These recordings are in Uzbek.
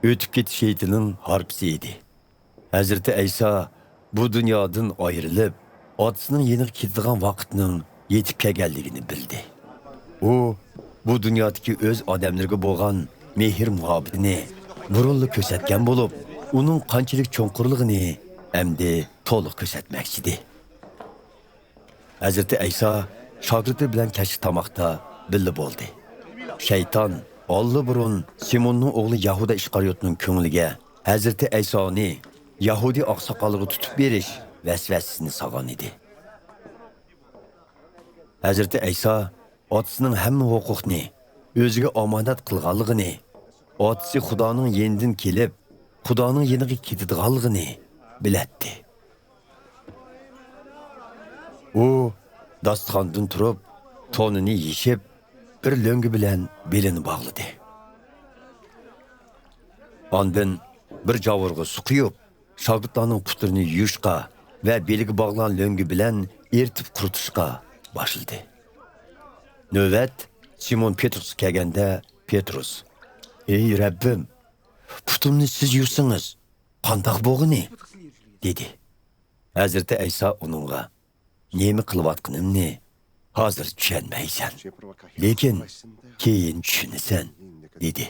Ötüp ketiş heytining harpisi edi. Hazreti İsa bu dunyodan ayrılıp, otasining yeniga ketadigan vaqtning yetib kelganligini bildi. U bu dunyodagi o'z odamlarga bo'lgan mehr muhabbetini burunli ko'rsatgan bo'lib, uning qanchalik cho'nqurligini endi to'liq ko'rsatmoqchidi. Hazreti İsa shogirdi bilan kechki tomoqda birga bo'ldi. Shayton burun Simonning o'g'li Yahuda Ishqariyotning ko'ngliga Hazreti İsa'ni Yahudi oqsoqoliga tutib berish vasvasasini solgan edi. Hazreti İsa otasining hamma huquqni o'ziga omonat qilganligini, otasi Xudoning yenidan kelib, Xudoning yeniga ketadiganligini bilatdi. U dasturxondan turib, to'nini yechib, bir lo'ngi bilan belini bog'ladi. Ondan bir javurga su quyib, shogirdlarning putlarini yuvishga va beliga bog'lan lo'ngi bilan eritib quritishga boshladi. Növbət Simon Petrus kelganda Petrus: "Ey Rabbim, putumni siz yuvsangiz, qandoq bo'lg'ini?" dedi. Hazreti İsa uningga: "Nima qilayotganimni hozir tushunmaysan, lekin keyin tushunasan" dedi.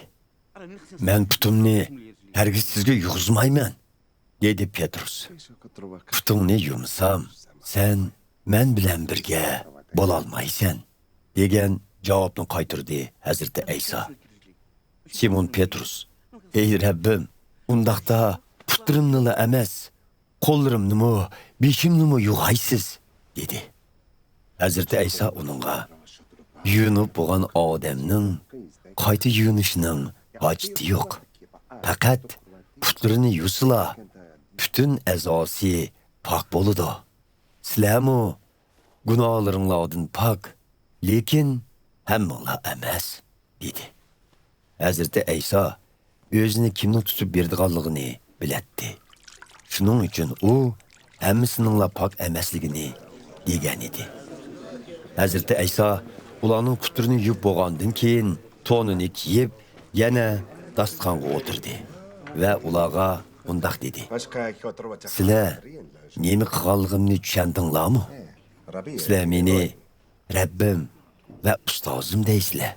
"Men putumni hargiz sizga yuvizmayman" dedi Petrus. "Putumni yumsam, sen men bilan birga bo'la olmaysan" degan javobni qaytirdi Hazreti İsa. Simon Petrus: "Ey Rabbim, undaqda putlarimni emas, qo'llarimni, beshimni yuvaysiz" dedi. Hazreti İsa uningga: "Yunib bo'lgan odamning qayta yunishining hojati yo'q. Faqat putlarini yuvsila, butun a'zosi pok bo'ladi. Sizlarmi gunohlaringlardan pok, lekin hammanglar emas" dedi. Hazreti İsa o'zini kimning tutib berdiganligini bilatdi. Shuning uchun u hammasining pok emasligini degan edi. Hazreti İsa ularning putlarini yuvib bo'lgandan keyin to'nini kiyib, yana dasturxonga o'tirdi va ularga undaq dedi: "Sizlar nima qilganligimni tushundinglarmi? Sizlar meni Rabbim ve ustozim deysizlar.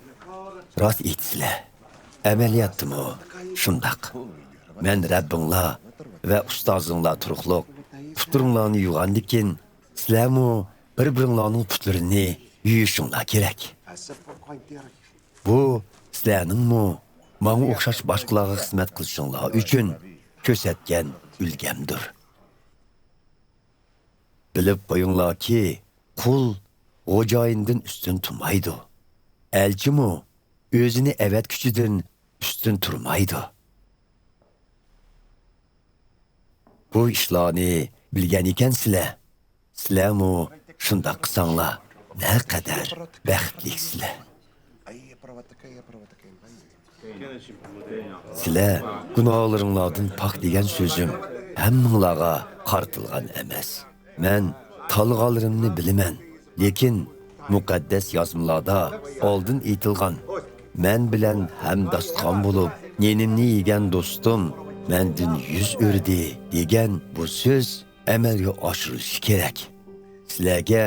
Rost aytsizlar. Amaliyotmi shundoq. Men Rabbinglar ve ustozinglar turuqliq putlaringlarni yuvgandikin, sizlarmi bir-biringlarning putlarini yuvishinglar kerak. Bu sizlarningmi menga o'xshash boshqalarga xizmat qilishinglar uchun ko'rsatgan ulgamdir. Bilib qo'yinglarki, qul xo'jayindan ustun turmaydi. Elchimi o'zini avatkuchidan ustun turmaydi. Bu ishlarni bilgan ekansizlar. Sizlarmi shundoq qilsanglar, naqadar baxtliksizlar. Sizlar gunohlaringlardan pok degan so'zim hammanglarga qartilgan emas. Men talg'alarimni bilaman, lekin muqaddas yozmalarda oldin aytilgan: "Men bilan hamdastxon bo'lib, nenimni yegan do'stim mendan yuz o'rdi" degan bu so'z amalga oshirilishi kerak. Sizlarga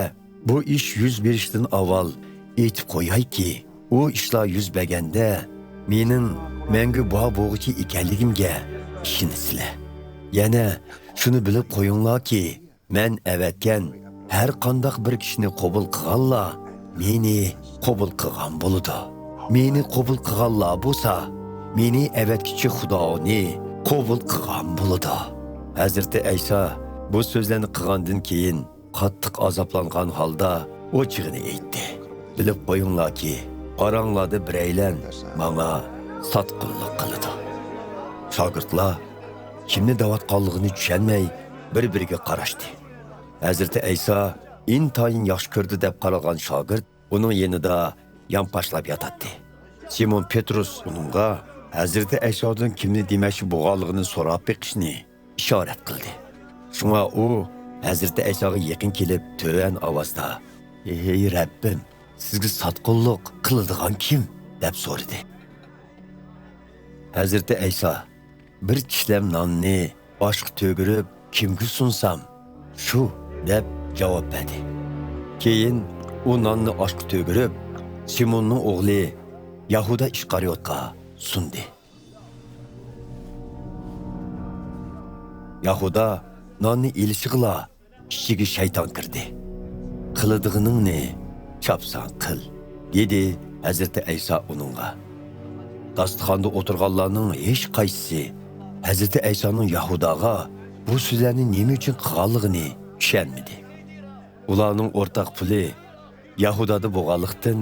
bu ish yuz berishdan avval aytib qo'yayki, u ishlar yuz berganda mening menga bo'g'ichi ekanligimga ishonisizlar. Yana shuni bilib qo'yinglarki, men avatgan har qanday bir kishini qabul qilganlar meni qabul qilgan bo'ladi. Meni qabul qilganlar bo'lsa, meni avatkichi Xudoni qabul qilgan bo'ladi. Hazreti İsa bu so'zlarni qilgandan keyin qattiq azoblangan holda o'chig'ini aytdi. Bilib qo'yinglarki, qorong'larda biraylar menga sotqinlik qiladi. Shogirdlar kimni da'vatqonligini tushunmay bir-biriga qarashdi. Hazreti İsa intayin yaxshi ko'rdi deb qaragan shogird uning yanida yonpashlab yotadi. Simon Petrus uningga Hazreti İsa'dan kimni demoqchi bo'lganligini so'rab beqishni ishorat qildi. Shunga u Hazreti İsa'ga yaqin kelib to'van ovozda: "Ey Rabbim, sizga sotqinlik qiladigan kim?" deb so'radi. Hazreti İsa bir tishlem nonni oshga to'girib kimga sunsam, shu deb javob berdi. Keyin u nonni oshga to'girib Simonning o'g'li Yahuda Ishqariyotga sundi. Yahuda nonni ilishig'la ichiga shayton kirdi. Qiladiganingni chapsan qil, dedi Hazreti Ayso uningga. Dasturxonda o'tirganlarning hech qaysisi Hazreti Aysoning Yahudaga bu so'zlarni nima uchun qilganligini tushunmadi. Ularning o'rtaq puli Yahudada bo'lganlikdan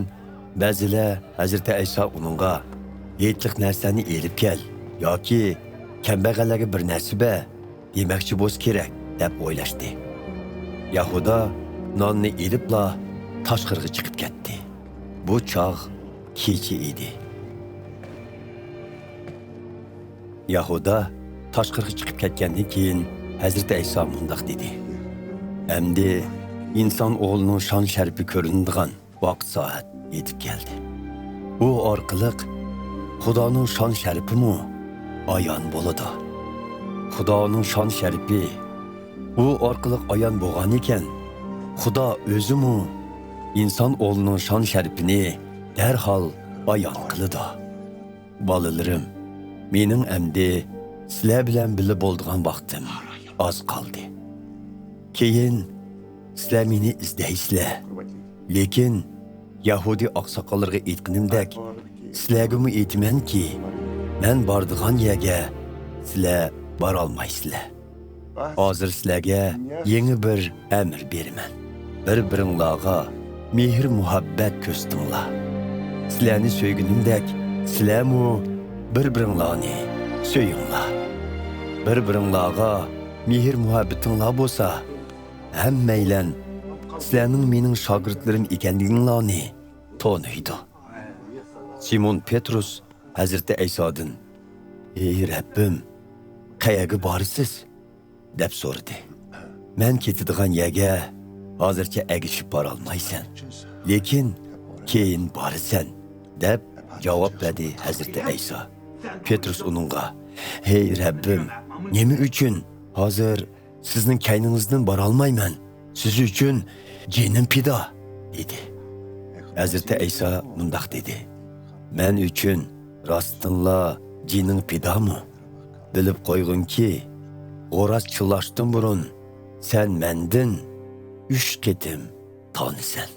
ba'zilar Hazreti Ayso uningga yetliq narsani elib kel yoki kambag'allarga bir narsa ber demoqchi bo'lsa kerak deb o'ylashdi. Yahuda nonni elibla tashqariga chiqib ketdi. Bu chog' kecha edi. Yahuda tashqariga chiqib ketgandan keyin Hazreti Ayso mundaq dedi. Endi inson o'g'lining shon sharifi ko'rinadigan vaqt soat yetib keldi. U orqali Xudoning shon sharifimi ayon bo'ladi. Xudoning shon sharifi u orqali ayon bo'lgan ekan, Xudo o'zimi inson o'g'lining shon sharifini darhol ayon qiladi. Bolalarim, mening endi sizlar bilan birga bo'lgan vaqtim oz qoldi. Keyin sizlar meni izlaysizlar. Lekin Yahudi oqsoqollarga aytganimdek, sizlarga aytamanki, men bordigan yerga sizlar bora olmaysizlar. Hozir sizlarga yangi bir amr beraman. Bir-biringlarga mehr muhabbat ko'rsatinglar. Sizlarni so'ygunimdek, sizlarmi bir-biringlarni so'yinglar. Bir-biringlarga mehr muhabbatinglar bo'lsa, hammanglar sizlarning mening shogirdlarim ekanliginglarni taniydi. Simon Petrus Hazreti Aysodan: "Ey Rabbim, qayerga borasiz?" deb so'radi. "Men ketadigan yerga hozircha agishib bora olmaysan, lekin keyin borasan" deb javob berdi Hazreti Ayso. Petrus uningga: "Ey Rabbim, nima uchun hozir sizning kayningizdan bora olmayman? Siz uchun jinim pido" dedi. Hazreti Ayso mundaq dedi: "Men uchun rostinla jining pidomi? Bilib qo'yginki, g'o'raz chillashdan burun sen mendan 3 ketim tonisan."